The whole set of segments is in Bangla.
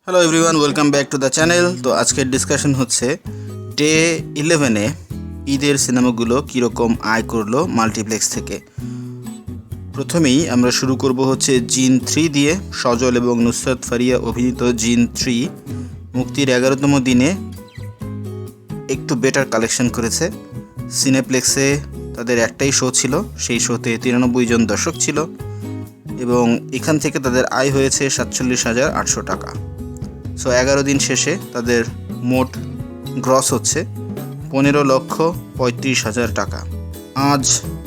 Hello everyone, welcome back to the channel. তো আজকের ডিসকাশন হচ্ছে ডে 11-এ ঈদের সিনেমাগুলো কীরকম আয় করলো মাল্টিপ্লেক্স থেকে। প্রথমেই আমরা শুরু করব হচ্ছে জিন 3 দিয়ে। সজল এবং নুসরাত ফারিয়া অভিনীত জিন 3 মুক্তির 11তম দিনে একটু বেটার কালেকশন করেছে। সিনেপ্লেক্সে তাদের একটাই শো ছিল, সেই শোতে 93 জন দর্শক ছিল এবং এখান থেকে তাদের আয় হয়েছে 47,800 টাকা। সো 11 দিন শেষে তাদের মোট গ্রস হচ্ছে 15,35,000 টাকা। আজ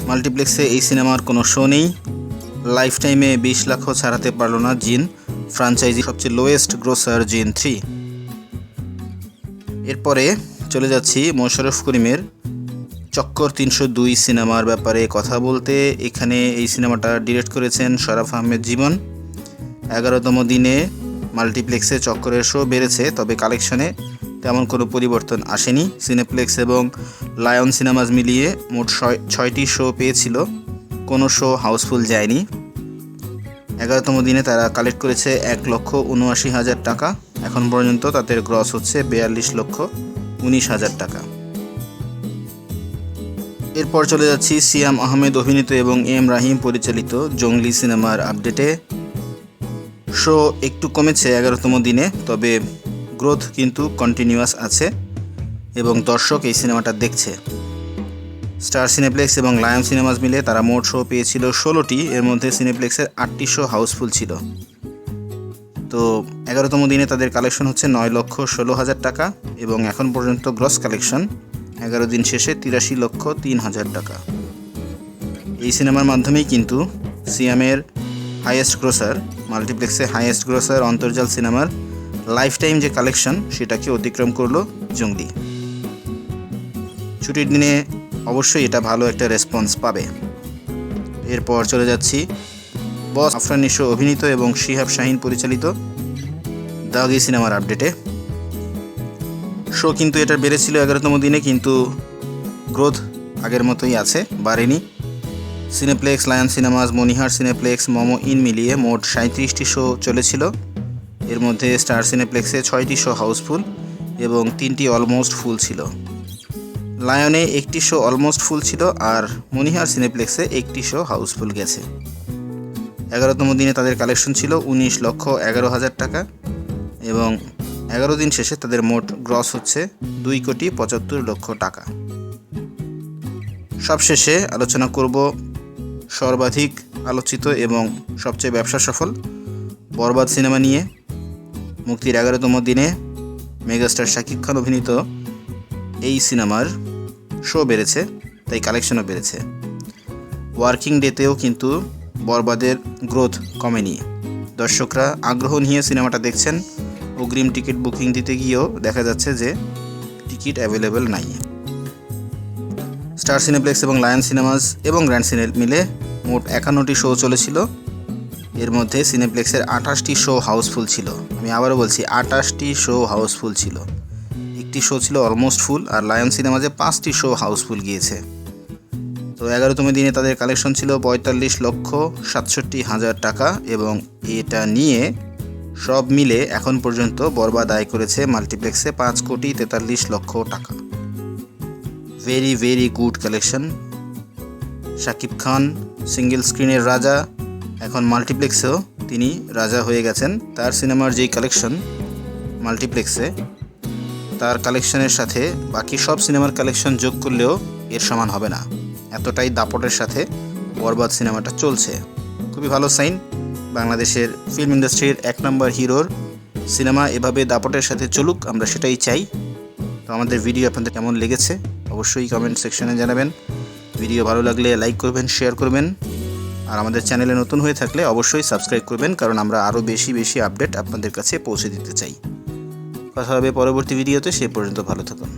মাল্টিপ্লেক্সে এই সিনেমার কোনো শো নেই। লাইফ টাইমে 20 লাখও ছাড়াতে পারল না জিন, ফ্র্যাঞ্চাইজি সবচেয়ে লোয়েস্ট গ্রোসার জিন 3। এরপরে চলে যাচ্ছি মোশাররফ করিমের চক্কর 302 সিনেমার ব্যাপারে কথা বলতে। এখানে এই সিনেমাটা ডিরেক্ট করেছেন শরাফ আহমেদ জীবন। 11তম দিনে মাল্টিপ্লেক্সে চক্করের শো বেড়েছে, তবে কালেকশনে তেমন কোনো পরিবর্তন আসেনি। সিনেপ্লেক্স এবং লায়ন সিনেমাজ মিলিয়ে মোট 6টি শো পেয়েছিল, কোনো শো হাউসফুল যায়নি। 11তম দিনে তারা কালেক্ট করেছে 1,79,000 টাকা। এখন পর্যন্ত তাদের গ্রস হচ্ছে 42,19,000 টাকা। এরপর চলে যাচ্ছি সিয়াম আহমেদ অভিনীত এবং এম রাহিম পরিচালিত জঙ্গলি সিনেমার আপডেটে। শো একটু কমেছে 11তম দিনে, তবে গ্রোথ কিন্তু কন্টিনিউয়াস আছে এবং দর্শক এই সিনেমাটা দেখছে। স্টার সিনেপ্লেক্স এবং লায়ন সিনেমাস মিলে তারা মোট শো পেয়েছিল 16টি, এর মধ্যে সিনেপ্লেক্সের 8টি শো হাউসফুল ছিল। তো 11তম দিনে তাদের কালেকশন হচ্ছে 9,16,000 টাকা এবং এখন পর্যন্ত গ্রস কালেকশন 11 দিন শেষে 83,03,000 টাকা। এই সিনেমার মাধ্যমেই কিন্তু সিয়ামের হাইয়েস্ট গ্রোসার, মাল্টিপ্লেক্সে হাইয়েস্ট গ্রোসার অন্তর্জাল সিনেমার লাইফ টাইম যে কালেকশন সেটাকে অতিক্রম করলো জঙ্গলি। ছুটির দিনে অবশ্যই এটা ভালো একটা রেসপন্স পাবে। এরপর চলে যাচ্ছি বস আফরান নিশো অভিনীত এবং শিহাব শাহিন পরিচালিত দাগি সিনেমার আপডেটে। শো কিন্তু এটার বেড়েছিল 11তম দিনে, কিন্তু গ্রোথ আগের মতোই আছে, বাড়েনি। Cineplex, lion cinemas, Monihar cineplex, momo in মিলিয়ে মোট 37টি শো চলেছিল। এর মধ্যে স্টার সিনেপ্লেক্সে 6টি শো হাউসফুল এবং 3টি অলমোস্ট ফুল ছিল। লায়নে 1টি শো অলমোস্ট ফুল ছিল আর মনিহার সিনেপ্লেক্সে 1টি শো হাউসফুল গেছে। 11তম দিনে তাদের কালেকশন ছিল 19,11,000 টাকা এবং 11 দিন শেষে তাদের মোট গ্রস হচ্ছে 2,75,00,000 টাকা। সবশেষে আলোচনা করব সর্বাধিক আলোচিত এবং সবচেয়ে ব্যবসা সফল বরবাদ সিনেমা নিয়ে। মুক্তির 11তম দিনে মেগাস্টার শাকিব খান অভিনীত এই সিনেমার শো বেড়েছে, তাই কালেকশনও বেড়েছে। ওয়ার্কিং ডেতেও কিন্তু বরবাদের গ্রোথ কমেনি। দর্শকরা আগ্রহ নিয়ে সিনেমাটা দেখছেন। অগ্রিম টিকিট বুকিং দিতে গিয়েও দেখা যাচ্ছে যে টিকিট অ্যাভেলেবেল নাই। স্টার সিনেপ্লেক্স এবং লায়ন সিনেমাস এবং গ্র্যান্ড সিনে মিলে মোট 51টি শো চলেছিল। এর মধ্যে সিনেপ্লেক্সের 28টি শো হাউসফুল ছিল। আমি আবারও বলছি 28টি শো হাউসফুল ছিল। একটি শো ছিল অলমোস্ট ফুল আর লায়ন সিনেমাজে 5টি শো হাউসফুল গিয়েছে। তো 11তম দিনে তাদের কালেকশন ছিল 45,67,000 টাকা এবং এটা নিয়ে সব মিলে এখন পর্যন্ত বরবাদ আয় করেছে মাল্টিপ্লেক্সে 5,43,00,000 টাকা। Very very good collection. Shakib Khan single স্ক্রিনের রাজা, এখন মাল্টিপ্লেক্সেও তিনি রাজা হয়ে গেছেন। তার সিনেমার যেই কালেকশন মাল্টিপ্লেক্সে, তার কালেকশনের সাথে বাকি সব সিনেমার কালেকশন যোগ করলেও এর সমান হবে না। এতটাই দাপটের সাথে বরবাদ সিনেমাটা চলছে। খুবই ভালো সাইন। বাংলাদেশের ফিল্ম ইন্ডাস্ট্রির 1 নম্বর হিরোর সিনেমা এভাবে দাপটের সাথে চলুক, আমরা সেটাই চাই। তো আমাদের ভিডিও আপনাদের কেমন লেগেছে অবশ্যই কমেন্ট সেকশনে জানাবেন। ভিডিও ভালো লাগলে লাইক করবেন, শেয়ার করবেন আর আমাদের চ্যানেলে নতুন হয়ে থাকলে অবশ্যই সাবস্ক্রাইব করবেন, কারণ আমরা আরও বেশি বেশি আপডেট আপনাদের কাছে পৌঁছে দিতে চাই। কথা হবে পরবর্তী ভিডিওতে। সে পর্যন্ত ভালো থাকুন।